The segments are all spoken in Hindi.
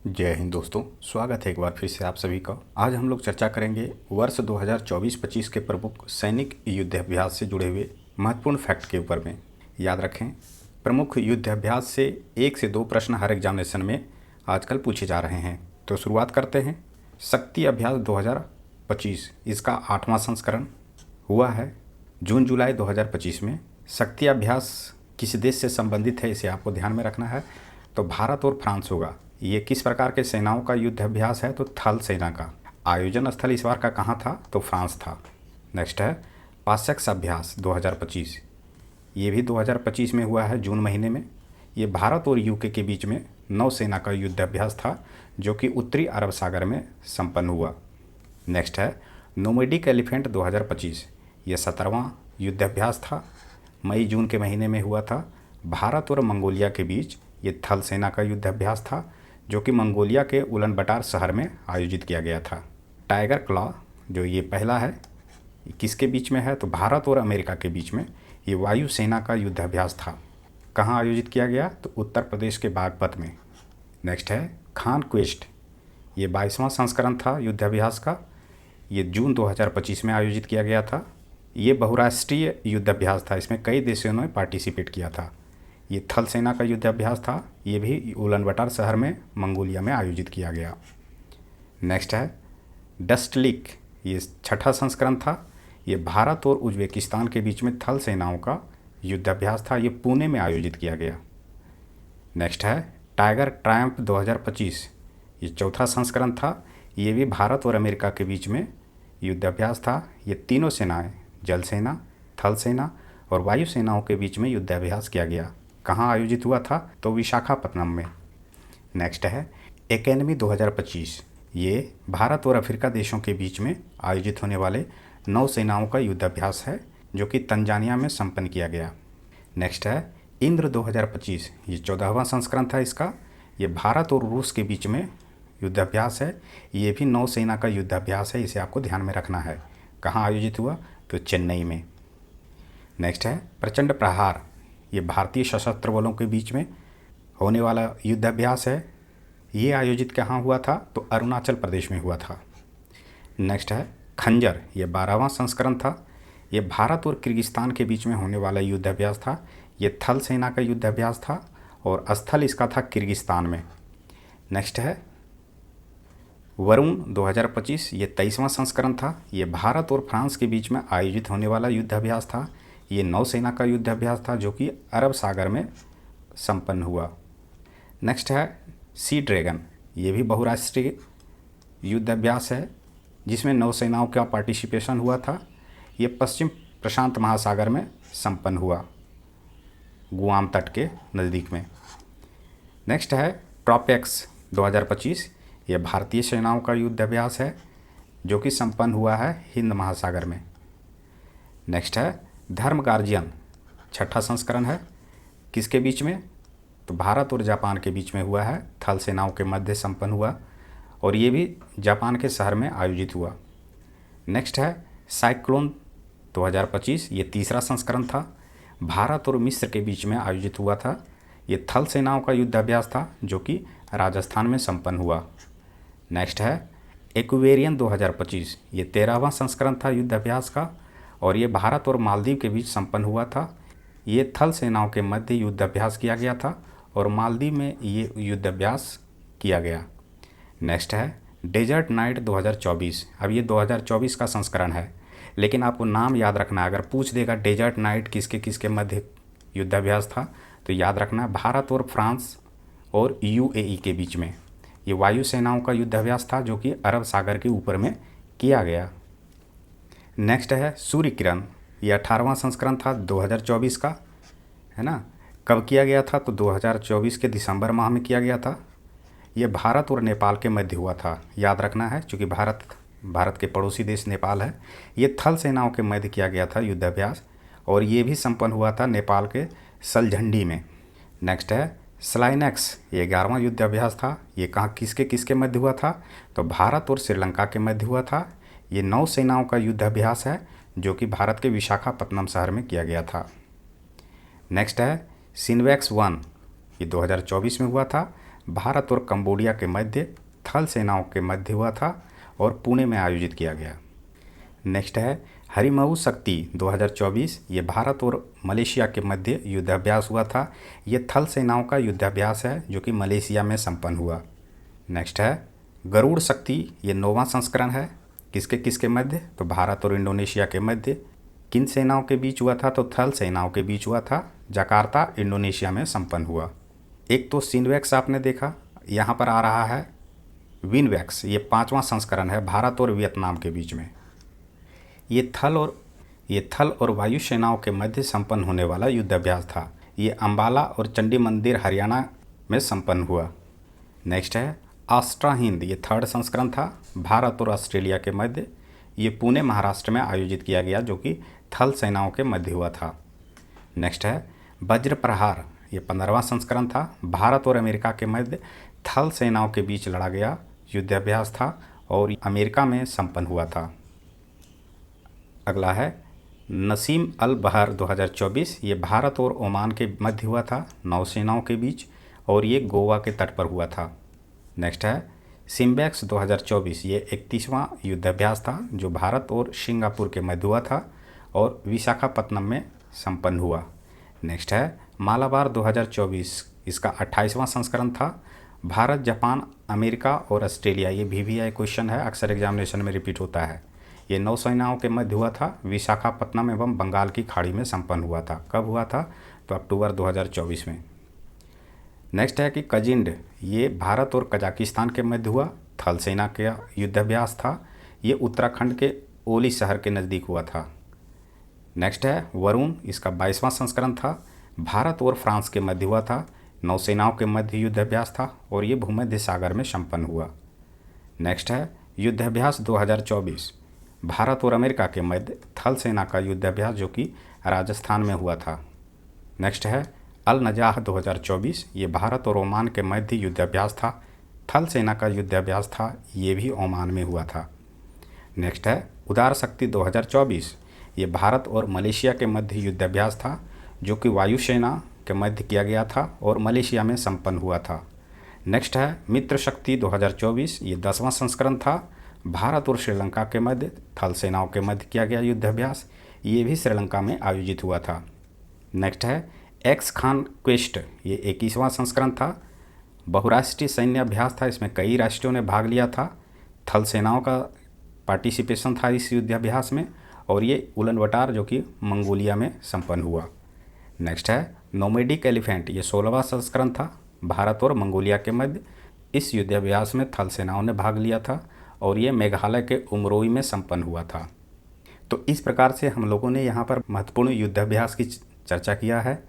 जय हिंद दोस्तों, स्वागत है एक बार फिर से आप सभी का। आज हम लोग चर्चा करेंगे वर्ष 2024-25 के प्रमुख सैनिक युद्धाभ्यास से जुड़े हुए महत्वपूर्ण फैक्ट के ऊपर में। याद रखें, प्रमुख युद्धाभ्यास से 1 से 2 प्रश्न हर एग्जामिनेशन में आजकल पूछे जा रहे हैं। तो शुरुआत करते हैं। शक्ति अभ्यास 2025, इसका 8वां संस्करण हुआ है जून जुलाई 2025 में। शक्ति अभ्यास किस देश से संबंधित है, इसे आपको ध्यान में रखना है। तो भारत और फ्रांस होगा। ये किस प्रकार के सेनाओं का युद्ध अभ्यास है? तो थल सेना का। आयोजन स्थल इस बार का कहाँ था? तो फ्रांस था। नेक्स्ट है पासेक्स अभ्यास 2025। ये भी 2025 में हुआ है, जून महीने में। ये भारत और यूके के बीच में नौसेना का युद्ध अभ्यास था जो कि उत्तरी अरब सागर में संपन्न हुआ। नेक्स्ट है नोमैडिक एलिफेंट 2025। ये 17वां युद्ध अभ्यास था, मई जून के महीने में हुआ था। भारत और मंगोलिया के बीच ये थल सेना का युद्ध अभ्यास था जो कि मंगोलिया के उलन बटार शहर में आयोजित किया गया था। टाइगर क्लॉ जो ये पहला है, किसके बीच में है? तो भारत और अमेरिका के बीच में ये वायु सेना का युद्ध अभ्यास था। कहाँ आयोजित किया गया? तो उत्तर प्रदेश के बागपत में। नेक्स्ट है खान क्वेस्ट। ये 22वां संस्करण था युद्ध अभ्यास का। ये जून 2025 में आयोजित किया गया था। ये बहुराष्ट्रीय युद्ध अभ्यास था, इसमें कई देशों ने पार्टिसिपेट किया था। ये थल सेना का युद्ध अभ्यास था। ये भी उलन बटार शहर में मंगोलिया में आयोजित किया गया। नेक्स्ट है डस्टलिक। ये 6ठा संस्करण था। ये भारत और उज्बेकिस्तान के बीच में थल सेनाओं का युद्ध अभ्यास था। ये पुणे में आयोजित किया गया। नेक्स्ट है टाइगर ट्रायम्फ 2025। ये 4था संस्करण था। ये भी भारत और अमेरिका के बीच में युद्ध अभ्यास था। ये तीनों सेनाएं, जल सेना, थल सेना और वायु सेनाओं के बीच में युद्ध अभ्यास किया गया। कहाँ आयोजित हुआ था? तो विशाखापत्तनम में। नेक्स्ट है एकेडमी 2025। ये भारत और अफ्रीका देशों के बीच में आयोजित होने वाले नौसेनाओं का युद्ध अभ्यास है जो कि तंजानिया में संपन्न किया गया। नेक्स्ट है इंद्र 2025। ये 14वां संस्करण था इसका। ये भारत और रूस के बीच में युद्ध अभ्यास है। ये भी नौसेना का युद्ध अभ्यास है, इसे आपको ध्यान में रखना है। कहाँ आयोजित हुआ? तो चेन्नई में। नेक्स्ट है प्रचंड प्रहार। ये भारतीय सशस्त्र बलों के बीच में होने वाला युद्ध अभ्यास है। ये आयोजित कहाँ हुआ था? तो अरुणाचल प्रदेश में हुआ था। नेक्स्ट है खंजर। ये 12वां संस्करण था। ये भारत और किर्गिस्तान के बीच में होने वाला युद्ध अभ्यास था। ये थल सेना का युद्ध अभ्यास था और स्थल इसका था किर्गिस्तान में। नेक्स्ट है वरुण 2025। ये 23वां संस्करण था। ये भारत और फ्रांस के बीच में आयोजित होने वाला युद्ध अभ्यास था। ये नौसेना का युद्ध अभ्यास था जो कि अरब सागर में संपन्न हुआ। नेक्स्ट है सी ड्रैगन। ये भी बहुराष्ट्रीय युद्ध अभ्यास है जिसमें नौसेनाओं का पार्टिसिपेशन हुआ था। ये पश्चिम प्रशांत महासागर में संपन्न हुआ, गुआम तट के नज़दीक में। नेक्स्ट है ट्रॉपेक्स 2025। ये भारतीय सेनाओं का युद्ध अभ्यास है जो कि संपन्न हुआ है हिंद महासागर में। नेक्स्ट है धर्म गार्जियन, 6ठा संस्करण है। किसके बीच में? तो भारत और जापान के बीच में हुआ है, थल सेनाओं के मध्य संपन्न हुआ और ये भी जापान के शहर में आयोजित हुआ। नेक्स्ट है साइक्लोन 2025। ये 3रा संस्करण था। भारत और मिस्र के बीच में आयोजित हुआ था। ये थल सेनाओं का युद्ध अभ्यास था जो कि राजस्थान में संपन्न हुआ। नेक्स्ट है एक्वेरियन 2025। ये 13वां संस्करण था युद्ध अभ्यास का और ये भारत और मालदीव के बीच संपन्न हुआ था। ये थल सेनाओं के मध्य युद्ध अभ्यास किया गया था और मालदीव में ये युद्ध अभ्यास किया गया। नेक्स्ट है डेजर्ट नाइट 2024। अब ये 2024 का संस्करण है, लेकिन आपको नाम याद रखना है। अगर पूछ देगा डेजर्ट नाइट किसके किसके मध्य युद्ध अभ्यास था, तो याद रखना है भारत और फ्रांस और यूएई के बीच में। ये वायु सेनाओं का युद्ध अभ्यास था जो कि अरब सागर के ऊपर में किया गया। नेक्स्ट है सूर्य किरण। ये 18वां संस्करण था 2024 का, है ना। कब किया गया था? तो 2024 के दिसंबर माह में किया गया था। ये भारत और नेपाल के मध्य हुआ था, याद रखना है, क्योंकि भारत के पड़ोसी देश नेपाल है। ये थल सेनाओं के मध्य किया गया था युद्ध अभ्यास और ये भी संपन्न हुआ था नेपाल के सलझंडी में। नेक्स्ट है स्लाइनेक्स। ये 11वां युद्ध अभ्यास था। ये कहाँ किसके किसके मध्य हुआ था? तो भारत और श्रीलंका के मध्य हुआ था। ये नौसेनाओं का युद्ध अभ्यास है जो कि भारत के विशाखापत्तनम शहर में किया गया था। नेक्स्ट है सिनवैक्स 1। ये 2024 में हुआ था। भारत और कंबोडिया के मध्य थल सेनाओं के मध्य हुआ था और पुणे में आयोजित किया गया। नेक्स्ट है हरिमऊ शक्ति 2024। ये भारत और मलेशिया के मध्य युद्धाभ्यास हुआ था। ये थल सेनाओं का युद्धाभ्यास है जो कि मलेशिया में संपन्न हुआ। नेक्स्ट है गरुड़ शक्ति, ये 9वां संस्करण है। किसके किसके मध्य? तो भारत और इंडोनेशिया के मध्य। किन सेनाओं के बीच हुआ था? तो थल सेनाओं के बीच हुआ था। जकार्ता इंडोनेशिया में संपन्न हुआ। एक तो सिनवैक्स आपने देखा, यहाँ पर आ रहा है विनवैक्स, ये 5वां संस्करण है भारत और वियतनाम के बीच में। ये थल और वायु सेनाओं के मध्य संपन्न होने वाला युद्धाभ्यास था। ये अंबाला और चंडी मंदिर हरियाणा में संपन्न हुआ। नेक्स्ट है आस्ट्रा हिंद, ये 3rd संस्करण था भारत और ऑस्ट्रेलिया के मध्य। ये पुणे महाराष्ट्र में आयोजित किया गया जो कि थल सेनाओं के मध्य हुआ था। नेक्स्ट है वज्र प्रहार, ये 15वां संस्करण था भारत और अमेरिका के मध्य थल सेनाओं के बीच लड़ा गया युद्धाभ्यास था और अमेरिका में संपन्न हुआ था। अगला है नसीम अल बहर 2024। ये भारत और ओमान के मध्य हुआ था नौसेनाओं के बीच और ये गोवा के तट पर हुआ था। नेक्स्ट है सिम्बैक्स 2024। ये 31वां युद्धाभ्यास था जो भारत और सिंगापुर के मध्य हुआ था और विशाखापत्तनम में संपन्न हुआ। नेक्स्ट है मालाबार 2024। इसका 28वां संस्करण था भारत, जापान, अमेरिका और ऑस्ट्रेलिया। ये VVI क्वेश्चन है, अक्सर एग्जामिनेशन में रिपीट होता है। ये नौसेनाओं के मध्य हुआ था, विशाखापत्तनम एवं बंगाल की खाड़ी में संपन्न हुआ था। कब हुआ था? तो अक्टूबर 2024 में। नेक्स्ट है कि कजिंड, ये भारत और कजाकिस्तान के मध्य हुआ थल सेना का युद्धाभ्यास था। ये उत्तराखंड के ओली शहर के नज़दीक हुआ था। नेक्स्ट है वरुण, इसका 22वां संस्करण था भारत और फ्रांस के मध्य हुआ था। नौसेनाओं के मध्य युद्धाभ्यास था और ये भूमध्य सागर में संपन्न हुआ। नेक्स्ट है युद्धाभ्यास 2024, भारत और अमेरिका के मध्य थल सेना का युद्धाभ्यास जो कि राजस्थान में हुआ था। नेक्स्ट है अल नजाह 2024। ये भारत और ओमान के मध्य युद्धाभ्यास था। थल सेना का युद्धाभ्यास था, ये भी ओमान में हुआ था। नेक्स्ट है उदार शक्ति 2024। ये भारत और मलेशिया के मध्य युद्धाभ्यास था जो कि वायुसेना के मध्य किया गया था और मलेशिया में संपन्न हुआ था। नेक्स्ट है मित्र शक्ति 2024। ये 10वां संस्करण था भारत और श्रीलंका के मध्य थल सेनाओं के मध्य किया गया युद्धाभ्यास। ये भी श्रीलंका में आयोजित हुआ था। नेक्स्ट है एक्स खान क्वेस्ट, ये 21वां संस्करण था बहुराष्ट्रीय सैन्य अभ्यास था। इसमें कई राष्ट्रों ने भाग लिया था। थल सेनाओं का पार्टिसिपेशन था इस युद्धाभ्यास में और ये उलन-बटार जो कि मंगोलिया में संपन्न हुआ। नेक्स्ट है नोमैडिक एलिफेंट, ये 16वां संस्करण था भारत और मंगोलिया के मध्य। इस युद्धाभ्यास में थल सेनाओं ने भाग लिया था और ये मेघालय के उमरोई में संपन्न हुआ था। तो इस प्रकार से हम लोगों ने यहाँ पर महत्वपूर्ण युद्धाभ्यास की चर्चा किया है।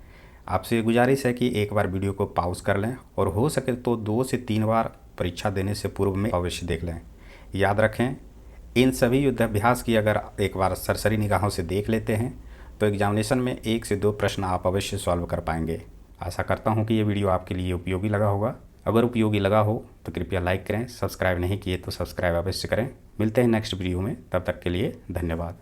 आपसे गुजारिश है कि एक बार वीडियो को पॉज कर लें और हो सके तो 2 से 3 बार परीक्षा देने से पूर्व में अवश्य देख लें। याद रखें, इन सभी युद्धाभ्यास की अगर एक बार सरसरी निगाहों से देख लेते हैं तो एग्जामिनेशन में 1 से 2 प्रश्न आप अवश्य सॉल्व कर पाएंगे। आशा करता हूँ कि ये वीडियो आपके लिए उपयोगी लगा होगा। अगर उपयोगी लगा हो तो कृपया लाइक करें, सब्सक्राइब नहीं किए तो सब्सक्राइब अवश्य करें। मिलते हैं नेक्स्ट वीडियो में, तब तक के लिए धन्यवाद।